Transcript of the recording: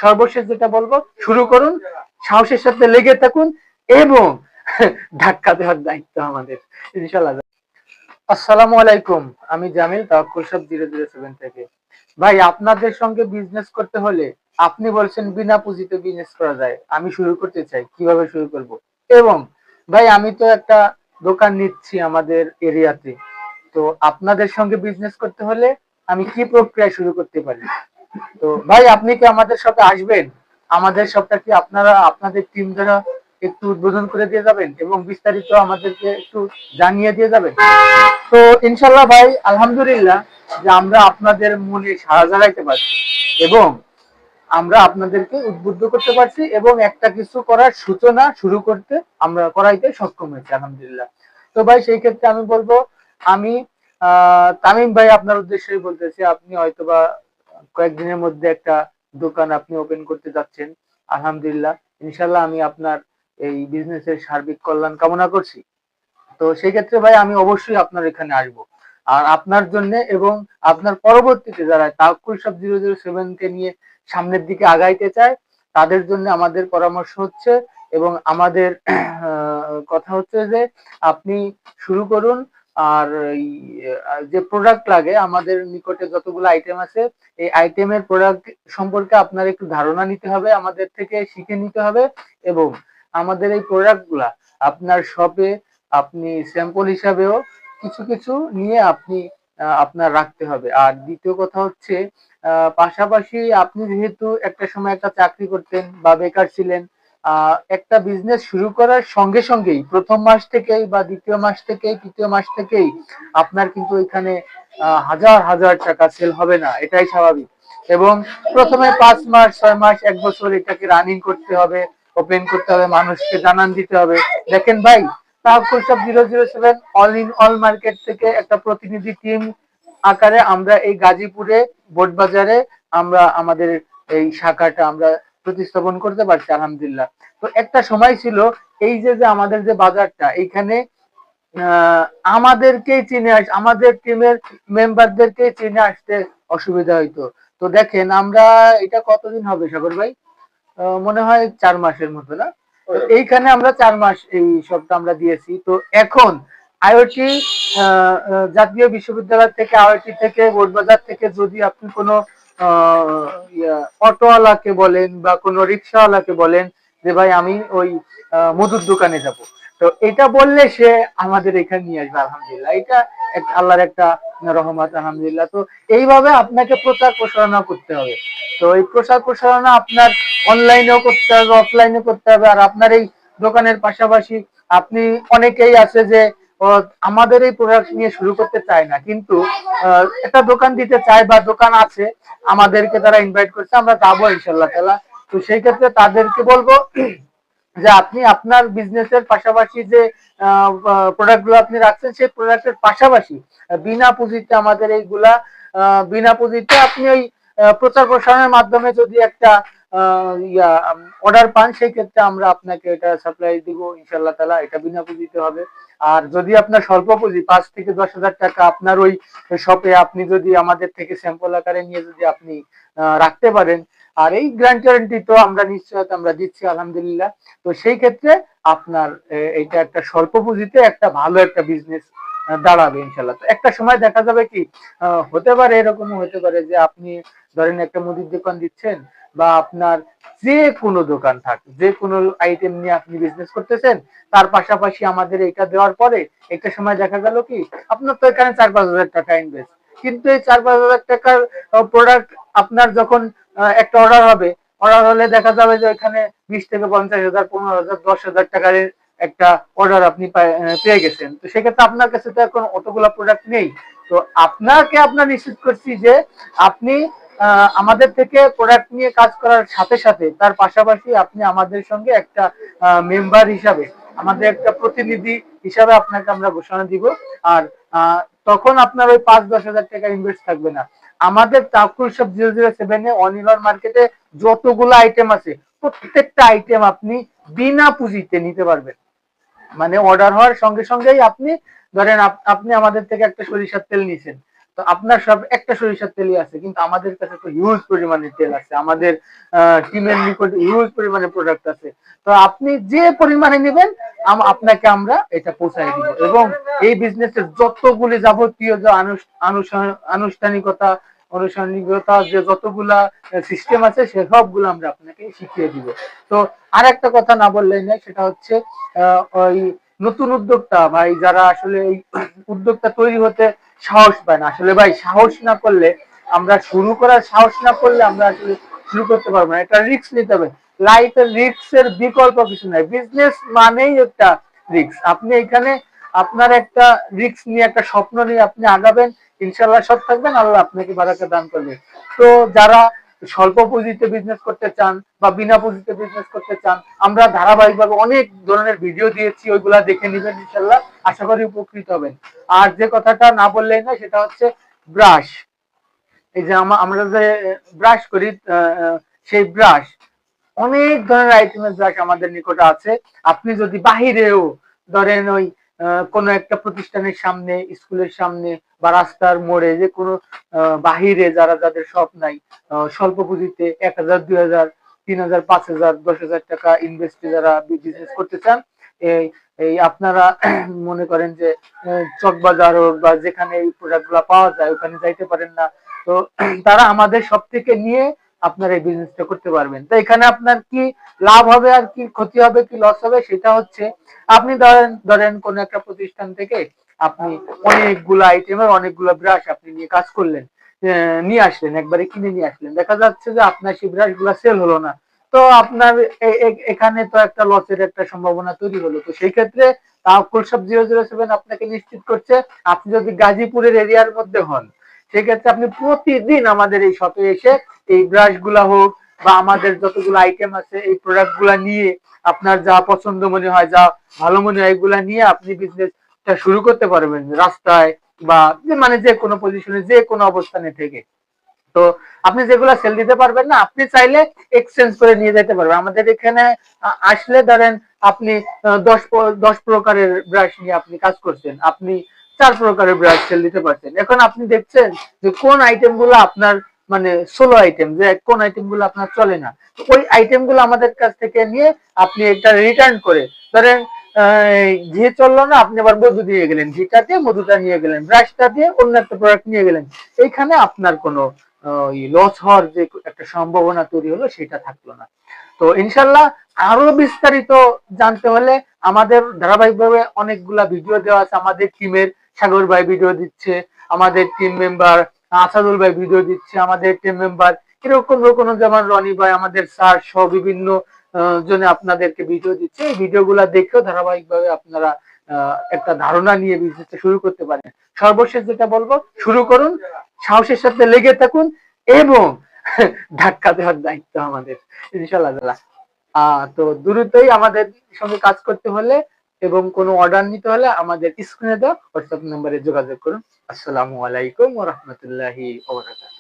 সর্বশেষ যেটা বলবো, শুরু করুন, সাহসের সাথে লেগে থাকুন এবং ধাক্কা দেওয়ার দায়িত্ব আমাদের, ইনশাল্লাহ। আসসালামু আলাইকুম, আমি জামিল, তাওয়াক্কুল শপ 007 থেকে। ভাই, আপনাদের সঙ্গে বিজনেস করতে হলে আপনি বলছেন বিনা পুঁজিতে বিজনেস করা যায়, আমি শুরু করতে চাই, কিভাবে শুরু করব? এবং ভাই, আমি তো একটা দোকান নিচ্ছি আমাদের এরিয়াতে, তো আপনাদের সঙ্গে বিজনেস করতে হলে আমি কি প্রক্রিয়া শুরু করতে পারি? তো ভাই, আপনি কি আমাদের সাথে আসবেন? আমাদের সবটা কি আপনারা আপনাদের টিম দ্বারা একটু উদ্বোধন করে দিয়ে যাবেন এবং বিস্তারিত আমাদেরকে একটু জানিয়ে দিয়ে যাবেন? তো ইনশাল্লাহ ভাই, আলহামদুলিল্লাহ যে আমরা আপনাদের মনে সাড়া জাগাইতে পারছি এবং আমরা আপনাদেরকে উদ্বুদ্ধ করতে পারছি এবং একটা কিছু করার সূচনা শুরু করতে আমরা করাইতে সক্ষম হয়েছি, আলহামদুলিল্লাহ। তো ভাই, সেই ক্ষেত্রে আমি বলবো, আমি তামিম ভাই আপনার উদ্দেশ্যে বলতেছি, আপনি হয়তোবা কয়েকদিনের মধ্যে একটা দোকান আপনি ওপেন করতে যাচ্ছেন, আলহামদুলিল্লাহ। ইনশাল্লাহ আমি আপনার এই বিজনেসের সার্বিক কল্যাণ কামনা করছি। তো সেই ক্ষেত্রে ভাই, আমি অবশ্যই আপনার এখানে আসব। আর আপনার জন্য এবং আপনার পরবর্তীতে যারা তাওয়াক্কুল শপ 007 কে নিয়ে সামনের দিকে আগাইতে চায়, তাদের জন্য আমাদের পরামর্শ হচ্ছে এবং আমাদের কথা হচ্ছে যে আপনি শুরু করুন। আর এই যে প্রোডাক্ট লাগে, আমাদের নিকটে যতগুলো আইটেম আছে, এই আইটেমের প্রোডাক্ট সম্পর্কে আপনার একটু ধারণা নিতে হবে, আমাদের থেকে শিখে নিতে হবে এবং আমাদের এই প্রোডাক্ট গুলা আপনার শপে আপনি স্যাম্পল হিসাবেও কিছু কিছু নিয়ে আপনি আপনার রাখতে হবে। আর দ্বিতীয় কথা হচ্ছে, পাশাপাশি আপনি যেহেতু একটা সময় একটা চাকরি করতেন বা বেকার ছিলেন, একটা বিজনেস শুরু করার সঙ্গে সঙ্গেই প্রথম মাস থেকেই বা দ্বিতীয় মাস থেকেই তৃতীয় মাস থেকেই আপনার কিন্তু এখানে হাজার হাজার টাকা সেল হবে না, এটাই স্বাভাবিক। এবং প্রথমে 5 মাস 6 মাস 1 বছর এটাকে রানিং করতে হবে, ওপেন করতে হবে, মানুষকে জানান দিতে হবে। দেখেন ভাই, তাওয়াক্কুল shop 007 all in all market থেকে একটা প্রতিনিধি টিম আকারে আমরা এই গাজীপুরে বোটবাজারে আমরা আমাদের এই শাখাটা আমরা প্রতিস্থাপন করতে পারছি, আলহামদুলিল্লাহ। তো একটা সময় ছিল এই যে যে আমাদের যে বাজারটা এইখানে আমাদেরকেই চিনে আমাদের টিমের মেম্বারদেরকে চিনে আসতে অসুবিধা হইতো। তো দেখেন, আমরা এটা কতদিন হবে সাগর ভাই, মনে হয় 4 মাসের মতো, না? তো এইখানে আমরা 4 মাস এই সবটা আমরা দিয়েছি। তো এখন আইওটি জাতীয় বিশ্ববিদ্যালয় থেকে, আইওটি থেকে, বোর্ডবাজার থেকে যদি আপনি কোনো অটোওয়ালাকে বলেন বা কোনো রিক্সাওয়ালাকে বলেন যে ভাই আমি ওই মধুর দোকানে যাব, তো এটা বললে সে আমাদের এখানে নিয়ে আসবে, আলহামদুলিল্লাহ। এটা আল্লাহর একটা রহমত, আলহামদুলিল্লাহ। তো এইভাবে আপনাকে প্রচার প্রসারণা করতে হবে। তো এই প্রচার প্রসারণা আপনার অনলাইনেও করতে হবে, অফলাইনে করতে হবে। আর আপনার এই দোকানের পাশাপাশি আপনি, অনেকেই আছে যে আমাদের এই প্রোডাক্ট নিয়ে শুরু করতে চায় না, কিন্তু একটা দোকান দিতে চায় বা দোকান আছে, আমাদেরকে তারা ইনভাইট করছে, আমরা যাবো ইনশাল্লাহ তাআলা। তো সেই ক্ষেত্রে তাদেরকে বলবো যে আপনি আপনার বিজনেসের পাশাপাশি যে প্রোডাক্ট গুলো আপনি রাখছেন, সেই প্রোডাক্টের পাশাপাশি বিনা পুঁজিতে আমাদের এইগুলা বিনা পুঁজিতে আপনি ওই প্রচার প্রসারণের মাধ্যমে যদি একটা অর্ডার পান, সেই ক্ষেত্রে আমরা আপনাকে এটা সাপ্লাই দিব ইনশাল্লাহ তাআলা। এটা বিনা পুঁজিতে হবে। আর যদি আপনার স্বল্প পুঁজি 5 থেকে 10 হাজার টাকা আপনার ওই শপে আপনি যদি আমাদের থেকে স্যাম্পল আকারে নিয়ে যদি আপনি রাখতে পারেন, আর এই গ্যারান্টি তো আমরা নিশ্চয়তা আমরা দিচ্ছি, আলহামদুলিল্লাহ। তো সেই ক্ষেত্রে আপনার এইটা একটা স্বল্প পুঁজিতে একটা ভালো একটা বিজনেস দাঁড়াবে ইনশাল্লাহ। তো একটা সময় দেখা যাবে কি, হতে পারে এরকম হতে পারে যে আপনি ধরেন একটা মুদির দোকান দিচ্ছেন বা আপনার যে কোনো দোকান থাক, যে কোনো আইটেম নিয়ে আপনি বিজনেস করতেছেন, তার পাশাপাশি আমাদের এটা দেওয়ার পরে একটা সময় দেখা গেল কি আপনার তো এখানে 4-5 হাজার টাকা ইনভেস্ট, কিন্তু এই 4-5 হাজার টাকার প্রোডাক্ট আপনার যখন একটা অর্ডার হবে, অর্ডার হলে দেখা যাবে যে এখানে 20 থেকে 50 হাজার, 15 হাজার, 10 হাজার টাকার একটা অর্ডার আপনি পেয়ে গেছেন। তো সেক্ষেত্রে আপনার কাছে তো এখন অতগুলো প্রোডাক্ট নেই। তো আপনাকে আপনার নিশ্চিত করছি যে আপনি আমাদের থেকে প্রোডাক্ট নিয়ে কাজ করার সাথে সাথে তার পাশাপাশি আপনি আমাদের সঙ্গে একটা মেম্বার হিসাবে, আমাদের একটা প্রতিনিধি হিসাবে আপনাকে আমরা ঘোষণা দিব। আর তখন আপনার ওই 5-10 হাজার টাকা ইনভেস্ট থাকবে না। আমাদের তাওয়াক্কুল শপ 007 এ অনির্বাণ মার্কেটে যতগুলো আইটেম আছে, প্রত্যেকটা আইটেম আপনি বিনা পুঁজিতে নিতে পারবেন। মানে অর্ডার হওয়ার সঙ্গে সঙ্গেই আপনি ধরেন আপনি আমাদের থেকে একটা সরিষার তেল নিছেন, তো আপনার সব একটা সরিষার তেলই আছে, কিন্তু আমাদের কাছে তো হিউজ পরিমাণে তেল আছে, আমাদের টিমের নিকট হিউজ পরিমাণে প্রোডাক্ট আছে। তো আপনি যে পরিমাণে নেবেন আপনাকে আমরা এটা পৌঁছায় দিব, এবং এই বিজনেসের যতগুলি যাবতীয় যে আনুষ্ঠানিকতা আনুষ্ঠানিকতা যে যতগুলা সিস্টেম আছে সে সবগুলো আমরা আপনাকে শিখিয়ে দিব। তো আর একটা কথা না বললেই না, সেটা হচ্ছে ওই নতুন উদ্যোক্তা ভাই যারা আসলে এই উদ্যোক্তা তৈরি হতে সাহস পায় না, আসলে ভাই সাহস না করলে, আমরা শুরু করার সাহস না করলে আমরা আসলে শুরু করতে পারবো না। একটা রিস্ক নিতে হবে, লাইফের রিস্কের বিকল্প কিছু নাই, বিজনেস মানেই একটা রিস্ক। আপনি এখানে আপনার একটা রিস্ক নিয়ে একটা স্বপ্ন নিয়ে আপনি আগাবেন, ইনশাল্লাহ সব থাকবেন, আল্লাহ আপনাকে বারাকা দান করবে। তো যারা স্বল্প পুঁজিতে বিজনেস করতে চান বা বিনা পুঁজিতে বিজনেস করতে চান, আমরা ধারাবাহিকভাবে অনেক ধরনের ভিডিও দিয়েছি, ওইগুলা দেখে নেবেন, ইনশাল্লাহ আশা করি উপকৃত হবেন। আর যে কথাটা না বললেই না, সেটা হচ্ছে ব্রাশ। এই যে আমরা যে ব্রাশ করি, সেই ব্রাশ, অনেক ধরনের আইটেমের ব্রাশ আমাদের নিকটে আছে। আপনি যদি বাহিরেও ধরেন ওই কোনো একটা প্রতিষ্ঠানের সামনে, স্কুলের সামনে বা রাস্তার মোড়ে, যে কোনো বাহিরে যাদের শপ নাই, স্বল্প পুঁজিতে 1,000, 2,000, 3,000, 5,000, 10,000 টাকা ইনভেস্টে যারা বিজনেস করতে চান, এই এই আপনারা মনে করেন যে চকবাজার বা যেখানে এই প্রোডাক্ট গুলা পাওয়া যায় ওখানে যাইতে পারেন না, তো তারা আমাদের সব থেকে নিয়ে আপনার এই বিজনেসটা করতে পারবেন। তো এখানে আপনার কি লাভ হবে আর কি ক্ষতি হবে, কি লস হবে, সেটা হচ্ছে আপনি ধরেন কোন একটা প্রতিষ্ঠান থেকে আপনি অনেকগুলো আইটেমের অনেকগুলো ব্রাশ আপনি নিয়ে কাজ করলেন, নিয়ে আসলেন, একবারে কিনে নিয়ে আসলেন, দেখা যাচ্ছে যে আপনার সেই ব্রাশ গুলা সেল হলো না। তো আপনার এখানে তো একটা লসের একটা সম্ভাবনা তৈরি হলো। তো সেই ক্ষেত্রে তাওয়াক্কুল শপ 007 আপনাকে নিশ্চিত করছে, আপনি যদি গাজীপুরের এরিয়ার মধ্যে হন, সেক্ষেত্রে আপনি প্রতিদিন আমাদের এই শপে এসে এই ব্রাশ গুলা হোক বা আমাদের যতগুলো আইটেম আছে এই প্রোডাক্ট গুলা নিয়ে আপনার যা পছন্দ মনে হয়, যা ভালো মনে হয়, এগুলা নিয়ে আপনি বিজনেসটা শুরু করতে পারবেন, রাস্তায় বা মানে যে কোনো পজিশনে, যে কোনো অবস্থানে থেকে। তো আপনি যেগুলো সেল দিতে পারবেন না, আপনি চাইলে এক্সচেঞ্জ করে নিয়ে যেতে পারবেন আমাদের এখানে। আসলে ধরেন আপনি 10 প্রকারের ব্রাশ নিয়ে আপনি কাজ করছেন, আপনি 4 প্রকারের ব্রাশ সেল দিতে পারছেন। এখন আপনি দেখছেন যে কোন আইটেম গুলো আপনার মানে সোলো আইটেম, যে কোন আইটেম গুলো আপনার চলে না, ওই আইটেম গুলো আমাদের কাছ থেকে নিয়ে আপনি এটা রিটার্ন করে, ধরেন ঘি চললো না, আপনি আবার মধু দিয়ে গেলেন, ঘিটা দিয়ে মধুটা নিয়ে গেলেন, ব্রাশটা দিয়ে অন্য একটা প্রোডাক্ট নিয়ে গেলেন, এইখানে আপনার কোনো লস হওয়ার যে একটা সম্ভাবনা তৈরি হলো সেটা থাকলো না। তো ইনশাল্লাহ আরো বিস্তারিত জানতে হলে আমাদের ধারাবাহিকভাবে অনেকগুলা ভিডিও দেওয়া আছে, আমাদের টিমের সাগর ভাই ভিডিও দিচ্ছে, আমাদের টিম মেম্বার আসাদুল ভাই ভিডিও দিচ্ছে, আমাদের টিম মেম্বার এরকম কোনো যেমন রনি ভাই, আমাদের স্যার সহ বিভিন্ন জনে আপনাদেরকে ভিডিও দিচ্ছে। এই ভিডিওগুলা দেখেও ধারাবাহিকভাবে আপনারা একটা ধারণা নিয়ে বিজনেসটা শুরু করতে পারেন। সর্বশেষ যেটা বলবো, শুরু করুন, সাহসের সাথে লেগে থাকুন, এবং ধাক্কা দেওয়ার দায়িত্ব আমাদের, ইনশাল্লাহ। তো দ্রুতই আমাদের সঙ্গে কাজ করতে হলে এবং কোনো অর্ডার নিতে হলে আমাদের স্ক্রিনে দেওয়া হোয়াটসঅ্যাপ নম্বরে যোগাযোগ করুন। আসসালামু আলাইকুম ওয়া রাহমাতুল্লাহি ওয়া বারাকাতুহু।